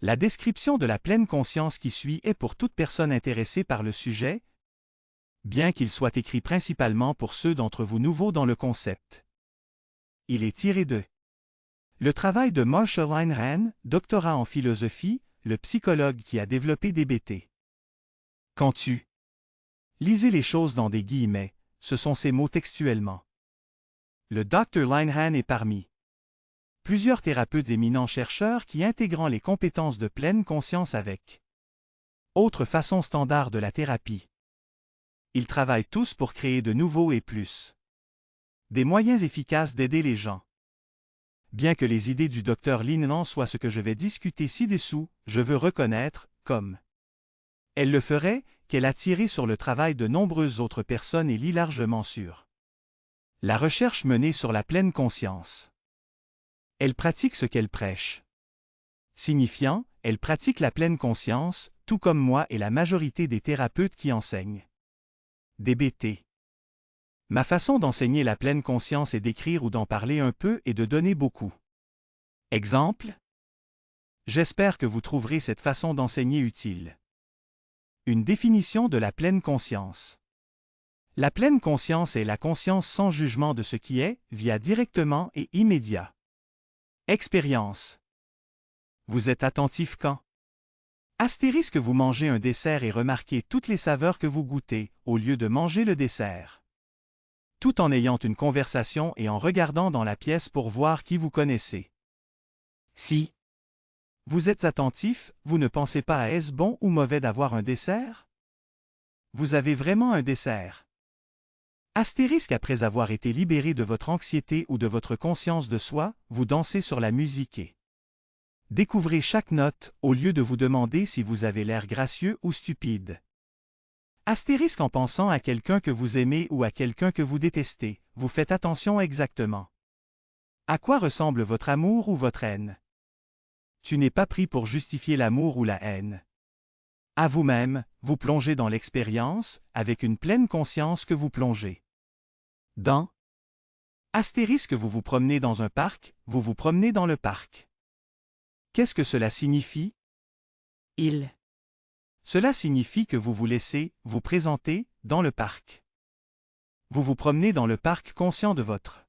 La description de la pleine conscience qui suit est pour toute personne intéressée par le sujet, bien qu'il soit écrit principalement pour ceux d'entre vous nouveaux dans le concept. Il est tiré de le travail de Marshall Linehan, doctorat en philosophie, le psychologue qui a développé DBT. Quand tu lisez les choses dans des guillemets, ce sont ces mots textuellement. Le Dr Linehan est parmi plusieurs thérapeutes éminents chercheurs qui intégrant les compétences de pleine conscience avec autre façon standard de la thérapie. Ils travaillent tous pour créer de nouveaux et plus des moyens efficaces d'aider les gens. Bien que les idées du Dr Linehan soient ce que je vais discuter ci-dessous, je veux reconnaître, comme elle le ferait, qu'elle a tiré sur le travail de nombreuses autres personnes et lit largement sur la recherche menée sur la pleine conscience. Elle pratique ce qu'elle prêche. Signifiant, elle pratique la pleine conscience, tout comme moi et la majorité des thérapeutes qui enseignent DBT. Ma façon d'enseigner la pleine conscience est d'écrire ou d'en parler un peu et de donner beaucoup. Exemple? J'espère que vous trouverez cette façon d'enseigner utile. Une définition de la pleine conscience. La pleine conscience est la conscience sans jugement de ce qui est, via directement et immédiat. Expérience. Vous êtes attentif quand? Astérisque vous mangez un dessert et remarquez toutes les saveurs que vous goûtez, au lieu de manger le dessert. Tout en ayant une conversation et en regardant dans la pièce pour voir qui vous connaissez. Si vous êtes attentif, vous ne pensez pas à est-ce bon ou mauvais d'avoir un dessert? Vous avez vraiment un dessert. Astérisque après avoir été libéré de votre anxiété ou de votre conscience de soi, vous dansez sur la musique et découvrez chaque note, au lieu de vous demander si vous avez l'air gracieux ou stupide. Astérisque en pensant à quelqu'un que vous aimez ou à quelqu'un que vous détestez, vous faites attention exactement. À quoi ressemble votre amour ou votre haine? Tu n'es pas pris pour justifier l'amour ou la haine. À vous-même, vous plongez dans l'expérience, avec une pleine conscience que vous plongez dans. Astérisque vous vous promenez dans un parc, vous vous promenez dans le parc. Qu'est-ce que cela signifie? Cela signifie que vous vous laissez, vous présenter, dans le parc. Vous vous promenez dans le parc conscient de votre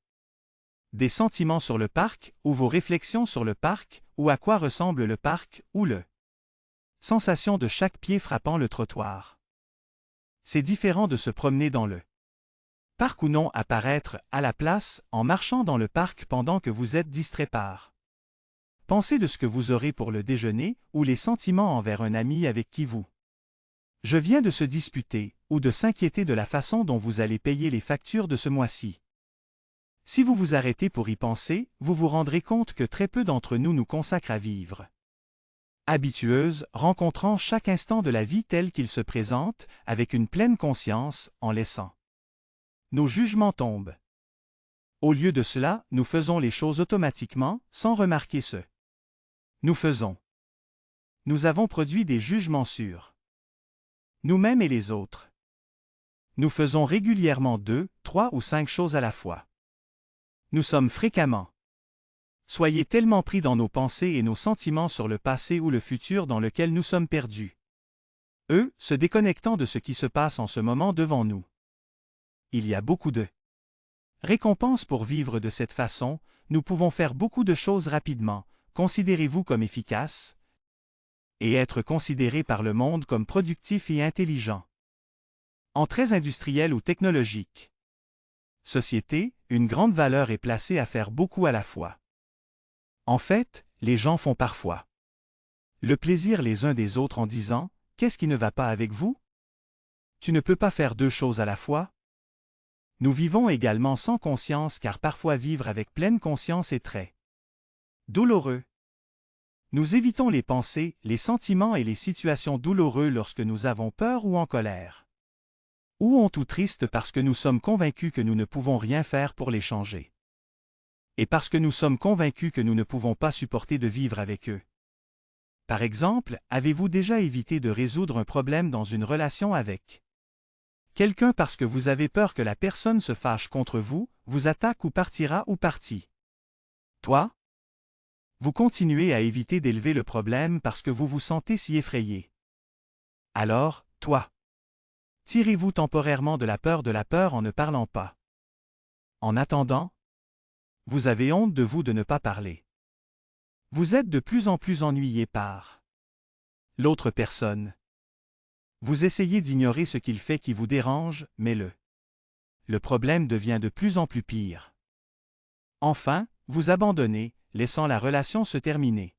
des sentiments sur le parc, ou vos réflexions sur le parc, ou à quoi ressemble le parc, ou le sensation de chaque pied frappant le trottoir. C'est différent de se promener dans le parc ou non apparaître, à la place, en marchant dans le parc pendant que vous êtes distrait par pensez de ce que vous aurez pour le déjeuner, ou les sentiments envers un ami avec qui vous je viens de se disputer, ou de s'inquiéter de la façon dont vous allez payer les factures de ce mois-ci. Si vous vous arrêtez pour y penser, vous vous rendrez compte que très peu d'entre nous nous consacrent à vivre habitueuse, rencontrant chaque instant de la vie tel qu'il se présente, avec une pleine conscience, en laissant nos jugements tombent. Au lieu de cela, nous faisons les choses automatiquement, sans remarquer ce nous faisons. Nous avons produit des jugements sur nous-mêmes et les autres. Nous faisons régulièrement 2, 3 ou 5 choses à la fois. Nous sommes fréquemment. Soyez tellement pris dans nos pensées et nos sentiments sur le passé ou le futur dans lequel nous sommes perdus. Eux, se déconnectant de ce qui se passe en ce moment devant nous. Il y a beaucoup de récompenses pour vivre de cette façon, nous pouvons faire beaucoup de choses rapidement, considérez-vous comme efficace, et être considéré par le monde comme productif et intelligent. En très industriel ou technologique. Société, une grande valeur est placée à faire beaucoup à la fois. En fait, les gens font parfois le plaisir les uns des autres en disant « Qu'est-ce qui ne va pas avec vous? Tu ne peux pas faire 2 choses à la fois ?» Nous vivons également sans conscience car parfois vivre avec pleine conscience est très douloureux. Nous évitons les pensées, les sentiments et les situations douloureux lorsque nous avons peur ou en colère. Ou honte ou triste parce que nous sommes convaincus que nous ne pouvons rien faire pour les changer. Et parce que nous sommes convaincus que nous ne pouvons pas supporter de vivre avec eux. Par exemple, avez-vous déjà évité de résoudre un problème dans une relation avec quelqu'un parce que vous avez peur que la personne se fâche contre vous, vous attaque ou partira ou partit? Toi? Vous continuez à éviter d'élever le problème parce que vous vous sentez si effrayé. Alors, toi. Tirez-vous temporairement de la peur en ne parlant pas. En attendant, vous avez honte de vous de ne pas parler. Vous êtes de plus en plus ennuyé par l'autre personne. Vous essayez d'ignorer ce qu'il fait qui vous dérange, mais le problème devient de plus en plus pire. Enfin, vous abandonnez, laissant la relation se terminer.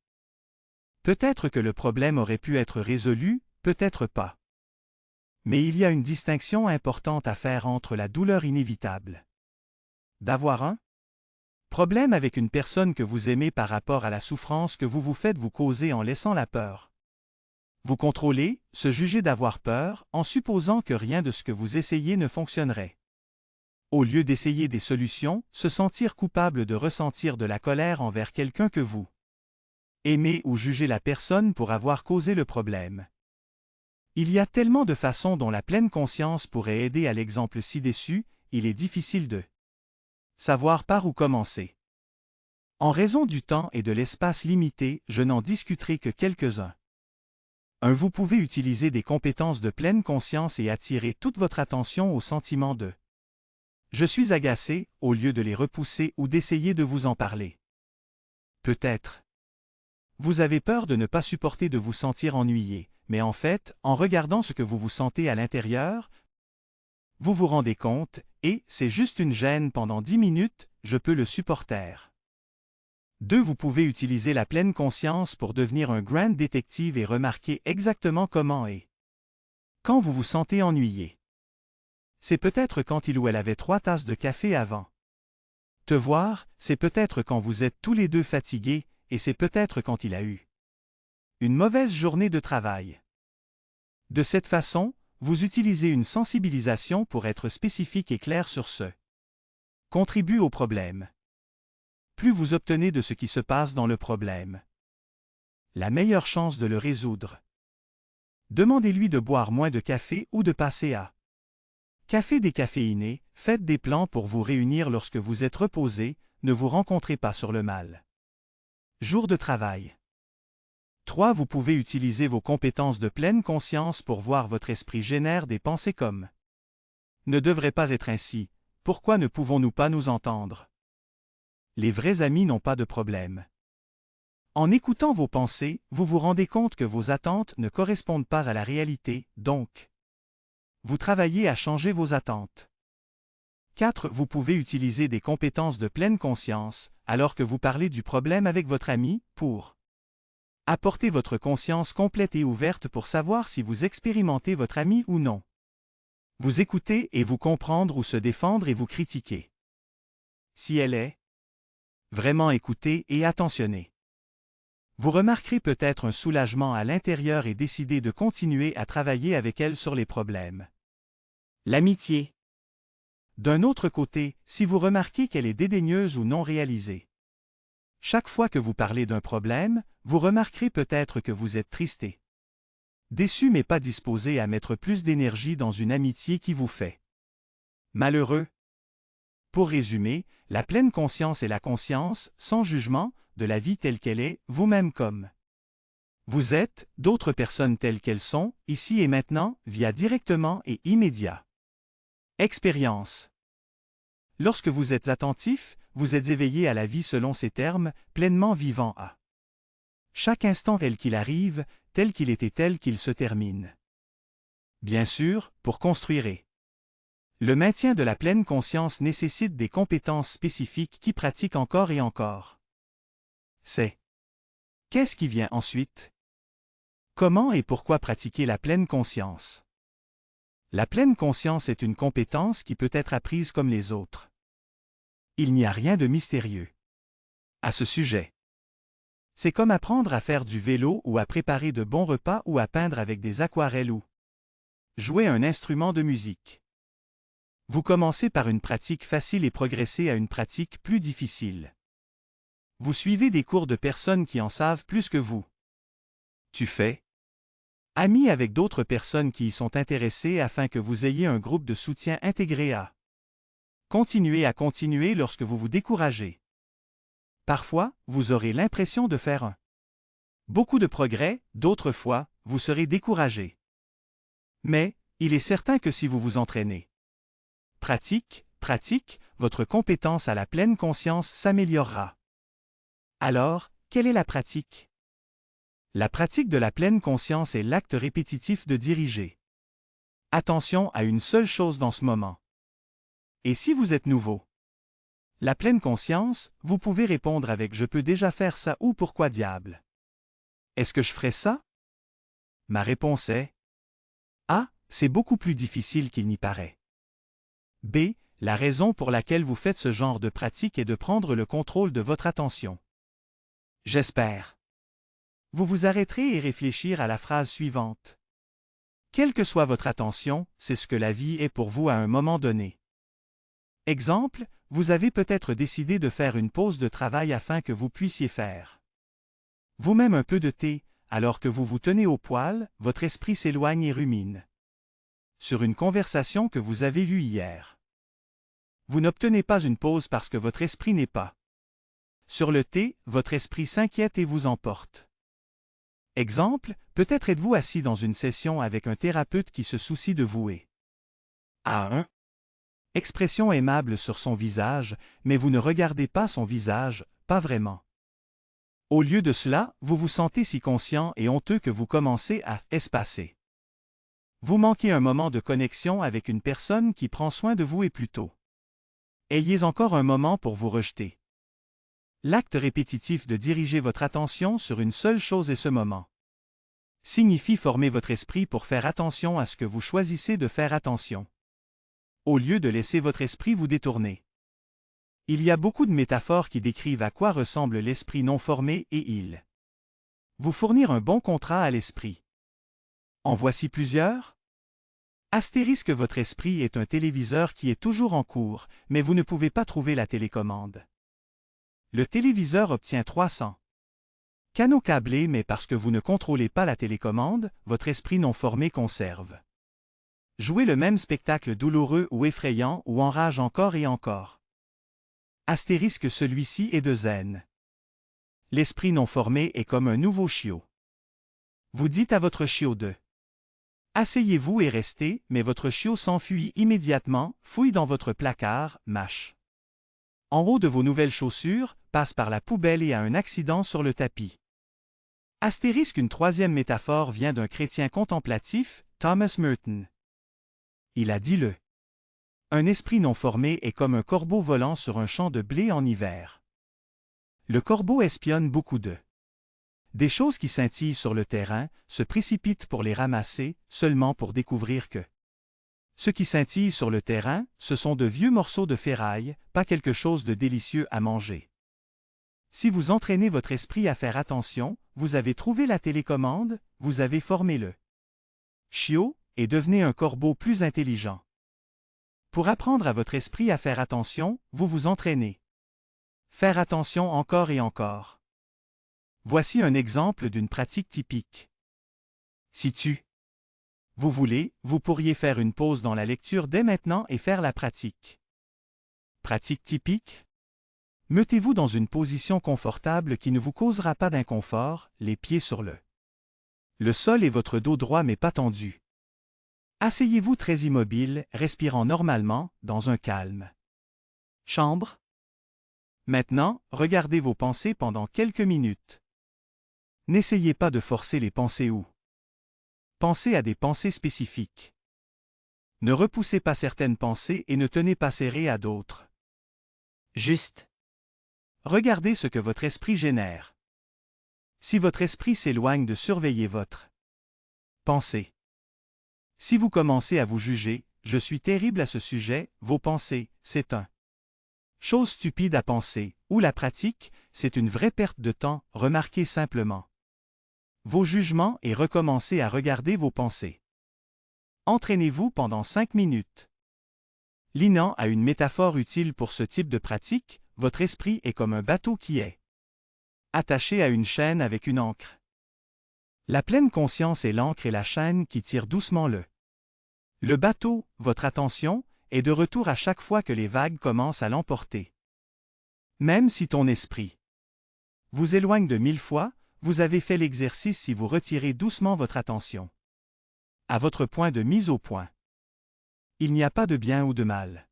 Peut-être que le problème aurait pu être résolu, peut-être pas. Mais il y a une distinction importante à faire entre la douleur inévitable d'avoir un problème avec une personne que vous aimez par rapport à la souffrance que vous vous faites vous causer en laissant la peur vous contrôler, se juger d'avoir peur, en supposant que rien de ce que vous essayez ne fonctionnerait. Au lieu d'essayer des solutions, se sentir coupable de ressentir de la colère envers quelqu'un que vous aimez ou juger la personne pour avoir causé le problème. Il y a tellement de façons dont la pleine conscience pourrait aider à l'exemple ci-dessus, il est difficile de savoir par où commencer. En raison du temps et de l'espace limité, je n'en discuterai que quelques-uns. Vous pouvez utiliser des compétences de pleine conscience et attirer toute votre attention au sentiment de « je suis agacé » au lieu de les repousser ou d'essayer de vous en parler. Peut-être. Vous avez peur de ne pas supporter de vous sentir ennuyé, mais en fait, en regardant ce que vous vous sentez à l'intérieur, vous vous rendez compte, et c'est juste une gêne pendant 10 minutes, je peux le supporter. 2. Vous pouvez utiliser la pleine conscience pour devenir un grand détective et remarquer exactement comment et quand vous vous sentez ennuyé. C'est peut-être quand il ou elle avait 3 tasses de café avant. Te voir, c'est peut-être quand vous êtes tous les deux fatigués, et c'est peut-être quand il a eu une mauvaise journée de travail. De cette façon, vous utilisez une sensibilisation pour être spécifique et clair sur ce contribue au problème. Plus vous obtenez de ce qui se passe dans le problème, la meilleure chance de le résoudre. Demandez-lui de boire moins de café ou de passer à café décaféiné, faites des plans pour vous réunir lorsque vous êtes reposé, ne vous rencontrez pas sur le mal. Jour de travail. 3. Vous pouvez utiliser vos compétences de pleine conscience pour voir votre esprit génère des pensées comme « ne devrait pas être ainsi, pourquoi ne pouvons-nous pas nous entendre ?» Les vrais amis n'ont pas de problème. En écoutant vos pensées, vous vous rendez compte que vos attentes ne correspondent pas à la réalité, donc vous travaillez à changer vos attentes. 4. Vous pouvez utiliser des compétences de pleine conscience, alors que vous parlez du problème avec votre ami, pour apporter votre conscience complète et ouverte pour savoir si vous expérimentez votre ami ou non. Vous écoutez et vous comprendre ou se défendre et vous critiquer. Si elle est vraiment écoutée et attentionnée. Vous remarquerez peut-être un soulagement à l'intérieur et décidez de continuer à travailler avec elle sur les problèmes. L'amitié. D'un autre côté, si vous remarquez qu'elle est dédaigneuse ou non réalisée. Chaque fois que vous parlez d'un problème, vous remarquerez peut-être que vous êtes tristé. Déçu mais pas disposé à mettre plus d'énergie dans une amitié qui vous fait malheureux. Pour résumer, la pleine conscience est la conscience, sans jugement, de la vie telle qu'elle est, vous-même comme vous êtes, d'autres personnes telles qu'elles sont, ici et maintenant, via directement et immédiat. Expérience. Lorsque vous êtes attentif, vous êtes éveillé à la vie selon ses termes, pleinement vivant à chaque instant tel qu'il arrive, tel qu'il est et tel qu'il se termine. Bien sûr, pour construire le maintien de la pleine conscience nécessite des compétences spécifiques qui pratiquent encore et encore. C'est qu'est-ce qui vient ensuite? Comment et pourquoi pratiquer la pleine conscience? La pleine conscience est une compétence qui peut être apprise comme les autres. Il n'y a rien de mystérieux à ce sujet. C'est comme apprendre à faire du vélo ou à préparer de bons repas ou à peindre avec des aquarelles ou jouer un instrument de musique. Vous commencez par une pratique facile et progressez à une pratique plus difficile. Vous suivez des cours de personnes qui en savent plus que vous. Tu fais ami avec d'autres personnes qui y sont intéressées afin que vous ayez un groupe de soutien intégré à continuer lorsque vous vous découragez. Parfois, vous aurez l'impression de faire beaucoup de progrès, d'autres fois, vous serez découragé. Mais, il est certain que si vous vous entraînez, pratique, votre compétence à la pleine conscience s'améliorera. Alors, quelle est la pratique? La pratique de la pleine conscience est l'acte répétitif de diriger attention à une seule chose dans ce moment. Et si vous êtes nouveau? La pleine conscience, vous pouvez répondre avec « je peux déjà faire ça » ou « pourquoi diable? Est-ce que je ferais ça? Ma réponse est A. C'est beaucoup plus difficile qu'il n'y paraît. B. La raison pour laquelle vous faites ce genre de pratique est de prendre le contrôle de votre attention. J'espère. Vous vous arrêterez et réfléchir à la phrase suivante. Quelle que soit votre attention, c'est ce que la vie est pour vous à un moment donné. Exemple, vous avez peut-être décidé de faire une pause de travail afin que vous puissiez faire vous-même un peu de thé, alors que vous vous tenez au poêle, votre esprit s'éloigne et rumine sur une conversation que vous avez vue hier. Vous n'obtenez pas une pause parce que votre esprit n'est pas sur le thé, votre esprit s'inquiète et vous emporte. Exemple, peut-être êtes-vous assis dans une session avec un thérapeute qui se soucie de vous et a un expression aimable sur son visage, mais vous ne regardez pas son visage, pas vraiment. Au lieu de cela, vous vous sentez si conscient et honteux que vous commencez à espacer. Vous manquez un moment de connexion avec une personne qui prend soin de vous et plutôt. Ayez encore un moment pour vous rejeter. L'acte répétitif de diriger votre attention sur une seule chose et ce moment signifie former votre esprit pour faire attention à ce que vous choisissez de faire attention, au lieu de laisser votre esprit vous détourner. Il y a beaucoup de métaphores qui décrivent à quoi ressemble l'esprit non formé et ils vous fournir un bon contrat à l'esprit. En voici plusieurs. Astérisque votre esprit est un téléviseur qui est toujours en cours, mais vous ne pouvez pas trouver la télécommande. Le téléviseur obtient 300 canaux câblés, mais parce que vous ne contrôlez pas la télécommande, votre esprit non formé conserve. Jouez le même spectacle douloureux ou effrayant ou enrage encore et encore. Astérisque celui-ci est de zen. L'esprit non formé est comme un nouveau chiot. Vous dites à votre chiot de asseyez-vous et restez, mais votre chiot s'enfuit immédiatement, fouille dans votre placard, mâche en haut de vos nouvelles chaussures, passe par la poubelle et a un accident sur le tapis. Astérisque une troisième métaphore vient d'un chrétien contemplatif, Thomas Merton. Il a dit un esprit non formé est comme un corbeau volant sur un champ de blé en hiver. Le corbeau espionne beaucoup des choses qui scintillent sur le terrain, se précipite pour les ramasser, seulement pour découvrir que ce qui scintille sur le terrain, ce sont de vieux morceaux de ferraille, pas quelque chose de délicieux à manger. Si vous entraînez votre esprit à faire attention, vous avez trouvé la télécommande, vous avez formé le chiot, et devenez un corbeau plus intelligent. Pour apprendre à votre esprit à faire attention, vous vous entraînez. Faire attention encore et encore. Voici un exemple d'une pratique typique. Si vous voulez, vous pourriez faire une pause dans la lecture dès maintenant et faire la pratique. Pratique typique? Mettez-vous dans une position confortable qui ne vous causera pas d'inconfort, les pieds sur le sol et votre dos droit mais pas tendu. Asseyez-vous très immobile, respirant normalement, dans un calme chambre. Maintenant, regardez vos pensées pendant quelques minutes. N'essayez pas de forcer les pensées ou pensez à des pensées spécifiques. Ne repoussez pas certaines pensées et ne tenez pas serré à d'autres. Juste. Regardez ce que votre esprit génère. Si votre esprit s'éloigne de surveiller votre pensée. Si vous commencez à vous juger, je suis terrible à ce sujet, vos pensées, c'est un chose stupide à penser, ou la pratique, c'est une vraie perte de temps, remarquez simplement vos jugements et recommencez à regarder vos pensées. Entraînez-vous pendant 5 minutes. Linan a une métaphore utile pour ce type de pratique, votre esprit est comme un bateau qui est attaché à une chaîne avec une ancre. La pleine conscience est l'ancre et la chaîne qui tire doucement le bateau, votre attention, est de retour à chaque fois que les vagues commencent à l'emporter. Même si ton esprit vous éloigne de 1000 fois, vous avez fait l'exercice si vous retirez doucement votre attention à votre point de mise au point. Il n'y a pas de bien ou de mal.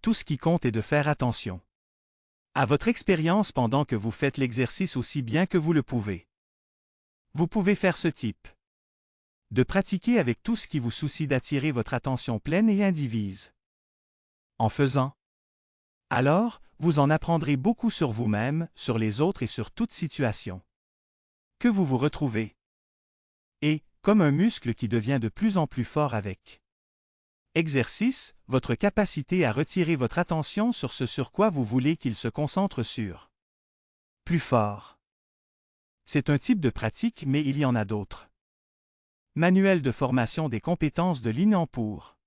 Tout ce qui compte est de faire attention à votre expérience pendant que vous faites l'exercice aussi bien que vous le pouvez. Vous pouvez faire ce type de pratiquer avec tout ce qui vous soucie d'attirer votre attention pleine et indivise. En faisant, alors, vous en apprendrez beaucoup sur vous-même, sur les autres et sur toute situation que vous vous retrouvez. Et, comme un muscle qui devient de plus en plus fort avec exercice, votre capacité à retirer votre attention sur ce sur quoi vous voulez qu'il se concentre sur plus fort. C'est un type de pratique, mais il y en a d'autres. Manuel de formation des compétences de l'INAN pour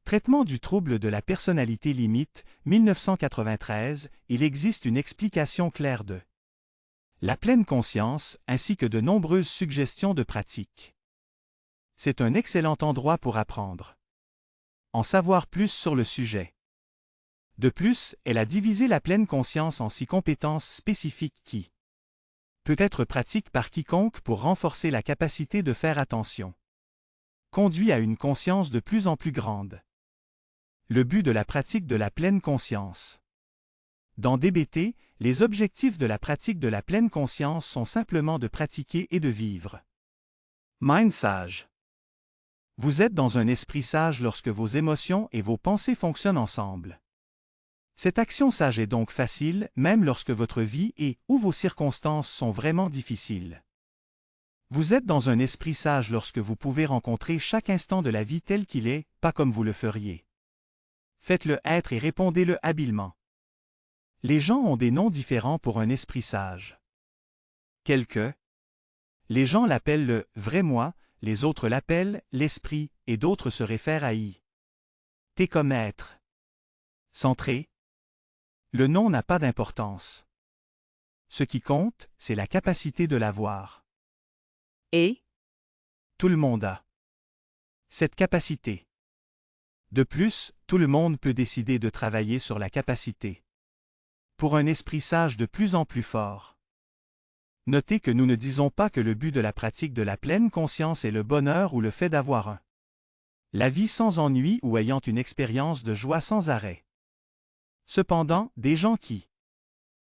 traitement du trouble de la personnalité limite, 1993, il existe une explication claire de la pleine conscience, ainsi que de nombreuses suggestions de pratique. C'est un excellent endroit pour apprendre en savoir plus sur le sujet. De plus, elle a divisé la pleine conscience en 6 compétences spécifiques qui peut être pratique par quiconque pour renforcer la capacité de faire attention. Conduit à une conscience de plus en plus grande. Le but de la pratique de la pleine conscience. Dans DBT, les objectifs de la pratique de la pleine conscience sont simplement de pratiquer et de vivre. Mind sage. Vous êtes dans un esprit sage lorsque vos émotions et vos pensées fonctionnent ensemble. Cette action sage est donc facile, même lorsque votre vie et ou vos circonstances sont vraiment difficiles. Vous êtes dans un esprit sage lorsque vous pouvez rencontrer chaque instant de la vie tel qu'il est, pas comme vous le feriez. Faites-le être et répondez-le habilement. Les gens ont des noms différents pour un esprit sage. Les gens l'appellent le « vrai moi », les autres l'appellent « l'esprit » et d'autres se réfèrent à y. T comme être. Centré. Le nom n'a pas d'importance. Ce qui compte, c'est la capacité de l'avoir. Et tout le monde a cette capacité. De plus, tout le monde peut décider de travailler sur la capacité. Pour un esprit sage de plus en plus fort. Notez que nous ne disons pas que le but de la pratique de la pleine conscience est le bonheur ou le fait d'avoir la vie sans ennui ou ayant une expérience de joie sans arrêt. Cependant, des gens qui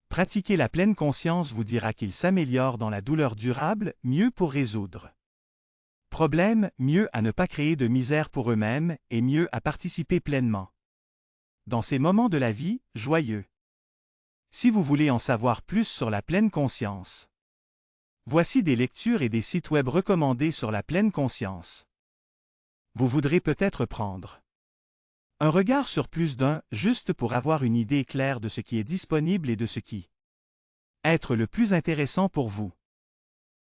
pratiquent la pleine conscience vous dira qu'ils s'améliorent dans la douleur durable, mieux pour résoudre problèmes, mieux à ne pas créer de misère pour eux-mêmes et mieux à participer pleinement dans ces moments de la vie, joyeux. Si vous voulez en savoir plus sur la pleine conscience, voici des lectures et des sites web recommandés sur la pleine conscience. Vous voudrez peut-être prendre un regard sur plus d'un, juste pour avoir une idée claire de ce qui est disponible et de ce qui être le plus intéressant pour vous.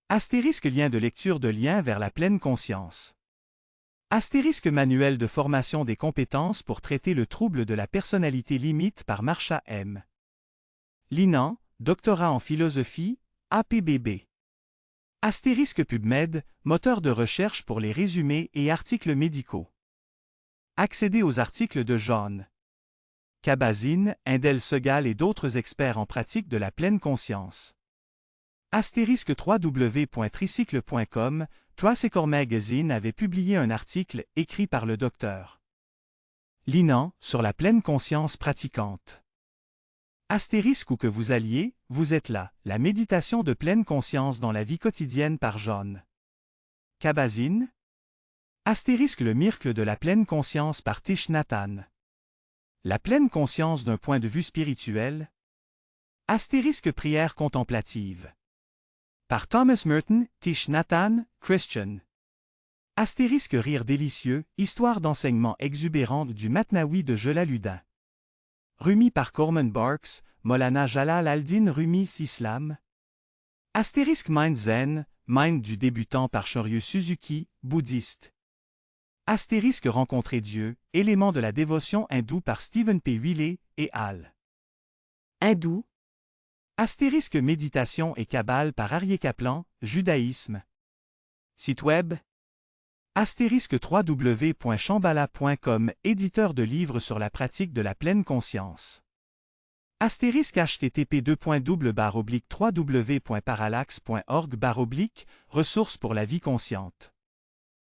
Astérisque lien de lecture de lien vers la pleine conscience. Astérisque manuel de formation des compétences pour traiter le trouble de la personnalité limite par Marsha M. Linan, doctorat en philosophie, APBB. Astérisque PubMed, moteur de recherche pour les résumés et articles médicaux. Accédez aux articles de John Kabat-Zinn, Indel Segal et d'autres experts en pratique de la pleine conscience. Astérisque www.tricycle.com, Tricycle Magazine avait publié un article écrit par le Dr. Linan sur la pleine conscience pratiquante. Astérisque où que vous alliez, vous êtes là, la méditation de pleine conscience dans la vie quotidienne par John Kabat-Zinn. Astérisque le miracle de la pleine conscience par Thich Nhat Hanh. La pleine conscience d'un point de vue spirituel. Astérisque prière contemplative. Par Thomas Merton, Thich Nhat Hanh, Christian. Astérisque rire délicieux, histoire d'enseignement exubérante du Matnaoui de Jalaluddin. Rumi par Corman Barks, Molana Jalal al-Din Rumi Islam. Astérisque Mind Zen, Mind du débutant par Shoryu Suzuki, bouddhiste. Astérisque rencontrer Dieu, élément de la dévotion hindoue par Stephen P. Willey et al. Hindou. Astérisque méditation et Kabbale par Aryeh Kaplan, judaïsme. Site web. Astérisque www.shambhala.com, éditeur de livres sur la pratique de la pleine conscience. Astérisque http://www.parallax.org/ressources pour la vie consciente.